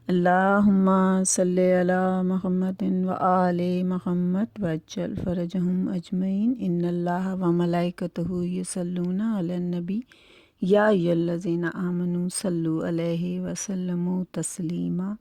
اللہم صلی علی محمد و آل محمد وجل فرجہم اجمعین ان اللہ و ملائکتہ یصلون علی النبی یا ایھا الذین آمنوا صلوا علیہ وسلموا تسلیما۔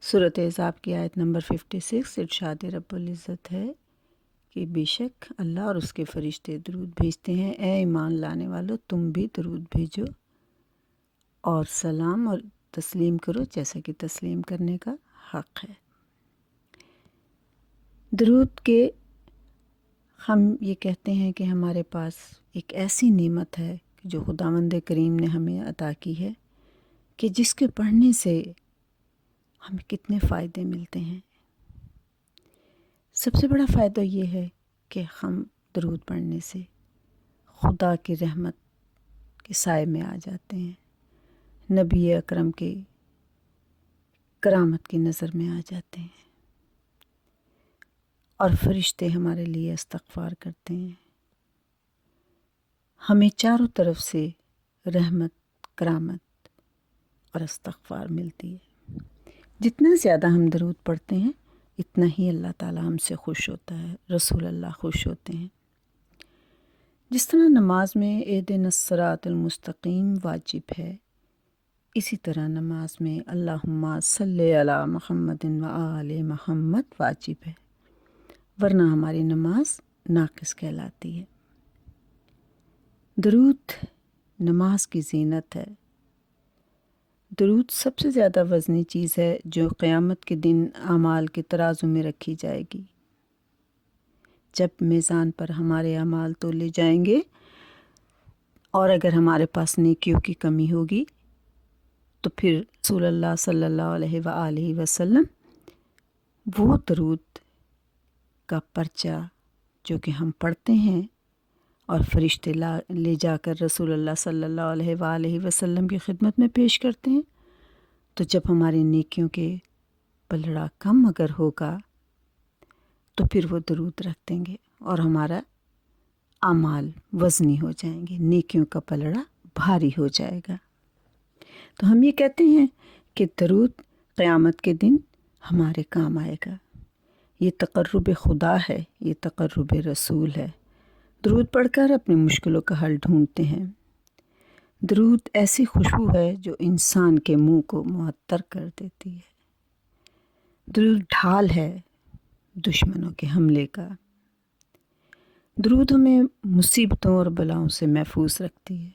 سورۃ احزاب کی آیت نمبر 56۔ ارشاد رب العزت ہے کہ بے شک اللہ اور اس کے فرشتے درود بھیجتے ہیں، اے ایمان لانے والو تم بھی درود بھیجو اور سلام اور تسلیم کرو جیسا کہ تسلیم کرنے کا حق ہے۔ درود کے ہم یہ کہتے ہیں کہ ہمارے پاس ایک ایسی نعمت ہے جو خداوند کریم نے ہمیں عطا کی ہے کہ جس کے پڑھنے سے ہمیں کتنے فائدے ملتے ہیں۔ سب سے بڑا فائدہ یہ ہے کہ ہم درود پڑھنے سے خدا کی رحمت کے سائے میں آ جاتے ہیں، نبی اکرم کے کرامت کی نظر میں آ جاتے ہیں، اور فرشتے ہمارے لیے استغفار کرتے ہیں، ہمیں چاروں طرف سے رحمت، کرامت اور استغفار ملتی ہے۔ جتنا زیادہ ہم درود پڑھتے ہیں اتنا ہی اللہ تعالیٰ ہم سے خوش ہوتا ہے، رسول اللہ خوش ہوتے ہیں۔ جس طرح نماز میں اہدنا الصراط المستقیم واجب ہے، اسی طرح نماز میں اللہم صلی علی محمد و آل محمد واجب ہے، ورنہ ہماری نماز ناقص کہلاتی ہے۔ درود نماز کی زینت ہے۔ درود سب سے زیادہ وزنی چیز ہے جو قیامت کے دن اعمال کے ترازو میں رکھی جائے گی۔ جب میزان پر ہمارے اعمال تولے جائیں گے اور اگر ہمارے پاس نیکیوں کی کمی ہوگی تو پھر رسول اللہ صلی اللہ علیہ وآلہ وسلم وہ درود کا پرچہ جو کہ ہم پڑھتے ہیں اور فرشتے لے جا کر رسول اللہ صلی اللہ علیہ وآلہ وسلم کی خدمت میں پیش کرتے ہیں، تو جب ہماری نیکیوں کے پلڑا کم اگر ہوگا تو پھر وہ درود رکھ دیں گے اور ہمارا اعمال وزنی ہو جائیں گے، نیکیوں کا پلڑا بھاری ہو جائے گا۔ تو ہم یہ کہتے ہیں کہ درود قیامت کے دن ہمارے کام آئے گا۔ یہ تقرب خدا ہے، یہ تقرب رسول ہے۔ درود پڑھ کر اپنی مشکلوں کا حل ڈھونڈتے ہیں۔ درود ایسی خوشبو ہے جو انسان کے منہ کو معطر کر دیتی ہے۔ درود ڈھال ہے دشمنوں کے حملے کا۔ درود ہمیں مصیبتوں اور بلاؤں سے محفوظ رکھتی ہے۔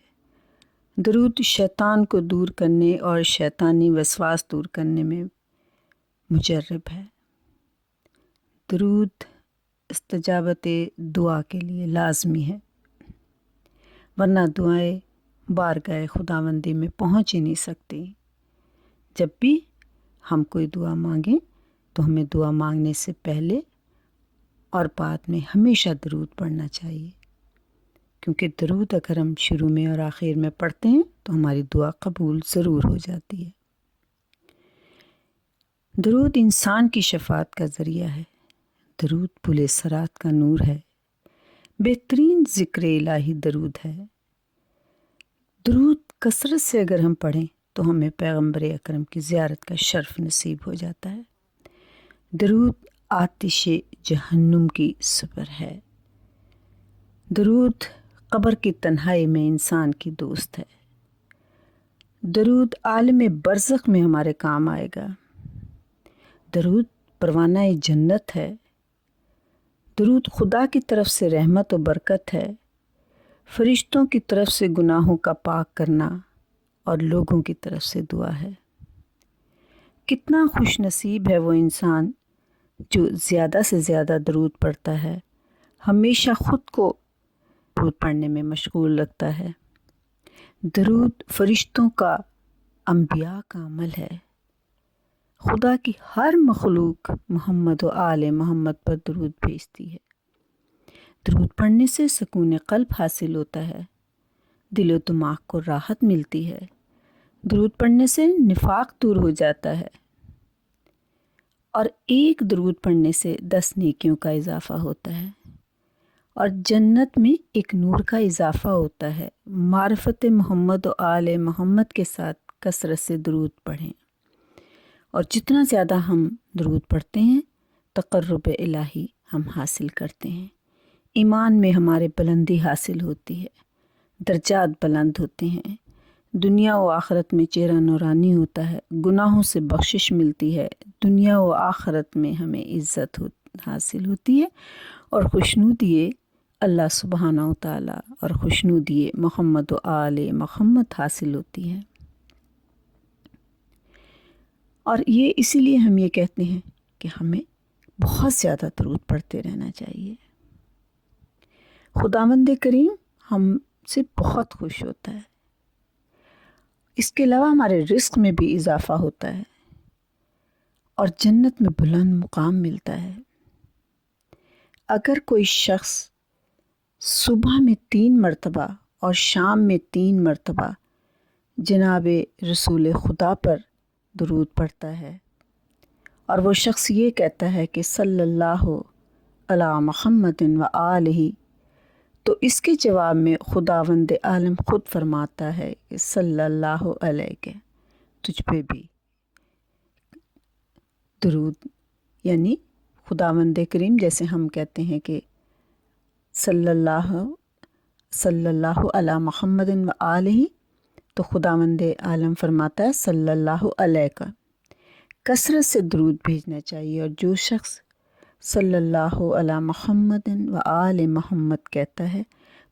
درود شیطان کو دور کرنے اور شیطانی وسواس دور کرنے میں مجرب ہے۔ درود استجابت دعا کے لیے لازمی ہے، ورنہ دعائیں بارگاہ خداوندی میں پہنچ ہی نہیں سکتی۔ جب بھی ہم کوئی دعا مانگیں تو ہمیں دعا مانگنے سے پہلے اور بعد میں ہمیشہ درود پڑھنا چاہیے، کیونکہ درود اگر ہم شروع میں اور آخر میں پڑھتے ہیں تو ہماری دعا قبول ضرور ہو جاتی ہے۔ درود انسان کی شفاعت کا ذریعہ ہے۔ درود پل صراط کا نور ہے۔ بہترین ذکر الہی درود ہے۔ درود کثرت سے اگر ہم پڑھیں تو ہمیں پیغمبر اکرم کی زیارت کا شرف نصیب ہو جاتا ہے۔ درود آتش جہنم کی سپر ہے۔ درود قبر کی تنہائی میں انسان کی دوست ہے۔ درود عالم برزخ میں ہمارے کام آئے گا۔ درود پروانہ جنت ہے۔ درود خدا کی طرف سے رحمت و برکت ہے، فرشتوں کی طرف سے گناہوں کا پاک کرنا اور لوگوں کی طرف سے دعا ہے۔ کتنا خوش نصیب ہے وہ انسان جو زیادہ سے زیادہ درود پڑھتا ہے، ہمیشہ خود کو درود پڑھنے میں مشغول رکھتا ہے۔ درود فرشتوں کا، انبیاء کا عمل ہے۔ خدا کی ہر مخلوق محمد و آل محمد پر درود بھیجتی ہے۔ درود پڑھنے سے سکون قلب حاصل ہوتا ہے، دل و دماغ کو راحت ملتی ہے۔ درود پڑھنے سے نفاق دور ہو جاتا ہے، اور ایک درود پڑھنے سے 10 نیکیوں کا اضافہ ہوتا ہے، اور جنت میں ایک نور کا اضافہ ہوتا ہے۔ معرفت محمد و آل محمد کے ساتھ کثرت سے درود پڑھیں۔ اور جتنا زیادہ ہم درود پڑھتے ہیں تقرب الہی ہم حاصل کرتے ہیں، ایمان میں ہمارے بلندی حاصل ہوتی ہے، درجات بلند ہوتے ہیں، دنیا و آخرت میں چہرہ نورانی ہوتا ہے، گناہوں سے بخشش ملتی ہے، دنیا و آخرت میں ہمیں عزت حاصل ہوتی ہے، اور خوشنودی اللہ سبحانہ و تعالیٰ اور خوشنودی محمد و آل محمد حاصل ہوتی ہے۔ اور یہ اسی لیے ہم یہ کہتے ہیں کہ ہمیں بہت زیادہ درود پڑھتے رہنا چاہیے۔ خداوند کریم ہم سے بہت خوش ہوتا ہے، اس کے علاوہ ہمارے رزق میں بھی اضافہ ہوتا ہے اور جنت میں بلند مقام ملتا ہے۔ اگر کوئی شخص صبح میں 3 مرتبہ اور شام میں 3 مرتبہ جناب رسول خدا پر درود پڑھتا ہے اور وہ شخص یہ کہتا ہے کہ صلی اللہ علی محمد و آلہ، تو اس کے جواب میں خداوند عالم خود فرماتا ہے کہ صلی اللہ علیہ، تجھ پہ بھی درود، یعنی خداوند کریم جیسے ہم کہتے ہیں کہ صلی اللہ علی محمد و آلہ، تو خداوند عالم فرماتا ہے صلی اللہ علیہ کا کثرت سے درود بھیجنا چاہیے، اور جو شخص صلی اللہ علی محمد و آل محمد کہتا ہے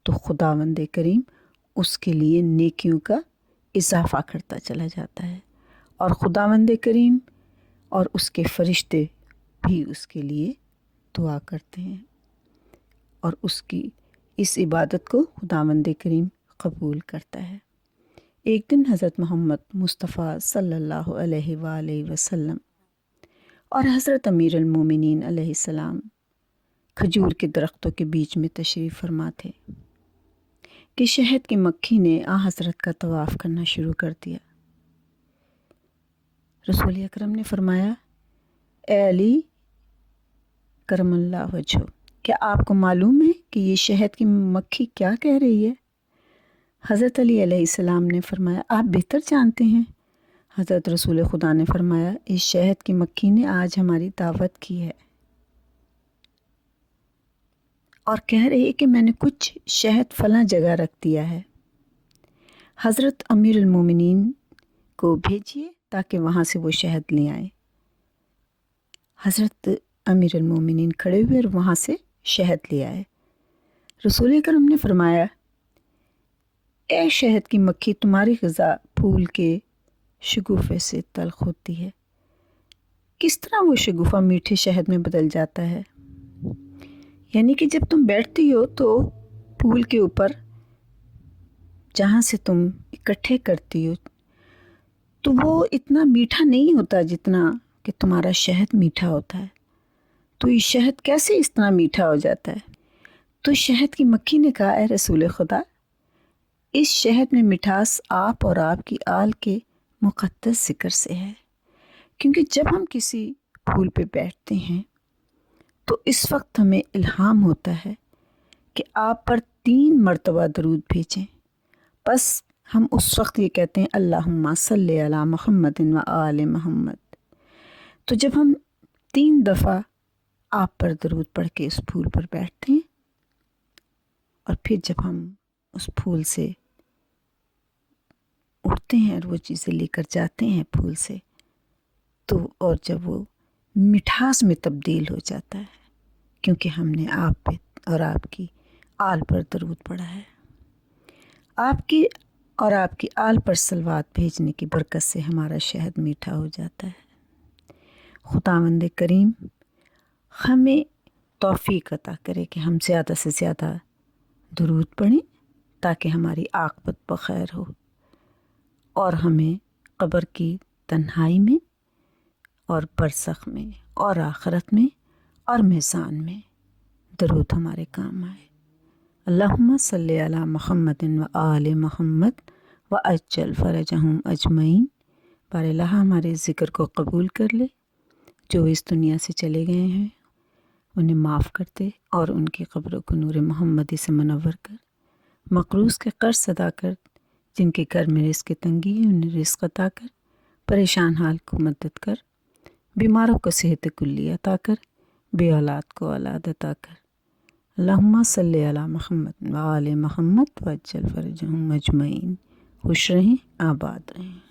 تو خداوند کریم اس کے لیے نیکیوں کا اضافہ کرتا چلا جاتا ہے، اور خداوند کریم اور اس کے فرشتے بھی اس کے لیے دعا کرتے ہیں، اور اس کی اس عبادت کو خداوند کریم قبول کرتا ہے۔ ایک دن حضرت محمد مصطفیٰ صلی اللہ علیہ وآلہ وسلم اور حضرت امیر المومنین علیہ السلام کھجور کے درختوں کے بیچ میں تشریف فرما تھے کہ شہد کی مکھی نے حضرت کا طواف کرنا شروع کر دیا۔ رسول اکرم نے فرمایا، اے علی کرم اللہ وجہہ، کیا آپ کو معلوم ہے کہ یہ شہد کی مکھی کیا کہہ رہی ہے؟ حضرت علی علیہ السلام نے فرمایا، آپ بہتر جانتے ہیں۔ حضرت رسول خدا نے فرمایا، اس شہد کی مکھی نے آج ہماری دعوت کی ہے اور کہہ رہی ہے کہ میں نے کچھ شہد فلاں جگہ رکھ دیا ہے، حضرت امیر المومنین کو بھیجیے تاکہ وہاں سے وہ شہد لے آئیں۔ حضرت امیر المومنین کھڑے ہوئے اور وہاں سے شہد لے آئے۔ رسول اکرم نے فرمایا، اے شہد کی مکھی، تمہاری غذا پھول کے شگوفے سے تلخ ہوتی ہے، کس طرح وہ شگوفہ میٹھے شہد میں بدل جاتا ہے؟ یعنی کہ جب تم بیٹھتی ہو تو پھول کے اوپر جہاں سے تم اکٹھے کرتی ہو تو وہ اتنا میٹھا نہیں ہوتا جتنا کہ تمہارا شہد میٹھا ہوتا ہے، تو یہ شہد کیسے اس طرح میٹھا ہو جاتا ہے؟ تو شہد کی مکھی نے کہا، اے رسول خدا، اس شہد میں مٹھاس آپ اور آپ کی آل کے مقدس ذکر سے ہے، کیونکہ جب ہم کسی پھول پہ بیٹھتے ہیں تو اس وقت ہمیں الہام ہوتا ہے کہ آپ پر 3 مرتبہ درود بھیجیں، بس ہم اس وقت یہ کہتے ہیں اللہم صلی علی محمد و آل محمد۔ تو جب ہم 3 دفعہ آپ پر درود پڑھ کے اس پھول پر بیٹھتے ہیں، اور پھر جب ہم اس پھول سے اٹھتے ہیں اور وہ چیزیں لے کر جاتے ہیں پھول سے، تو اور جب وہ مٹھاس میں تبدیل ہو جاتا ہے کیونکہ ہم نے آپ پہ اور آپ کی آل پر درود پڑھا ہے۔ آپ کی اور آپ کی آل پر صلوات بھیجنے کی برکت سے ہمارا شہد میٹھا ہو جاتا ہے۔ خداوند کریم ہمیں توفیق عطا کرے کہ ہم زیادہ سے زیادہ درود پڑھیں تاکہ ہماری عاقبت بخیر ہو، اور ہمیں قبر کی تنہائی میں اور برزخ میں اور آخرت میں اور میزان میں درود ہمارے کام آئے۔ اللہم صلی علی محمد و آل محمد و عجل فرجہم اجمعین۔ بار الہ ہمارے ذکر کو قبول کر لے، جو اس دنیا سے چلے گئے ہیں انہیں معاف کر دے، اور ان کی قبروں کو نور محمدی سے منور کر، مقروض کے قرض ادا کر، جن کے گھر میں رزق کی تنگی ہے انہیں رزق عطا کر، پریشان حال کو مدد کر، بیماروں کو صحت کلی عطا کر، بے اولاد کو اولاد عطا کر۔ اللہم صلی علی محمد و آل محمد وعجل فرجہم اجمعین۔ خوش رہیں، آباد رہیں۔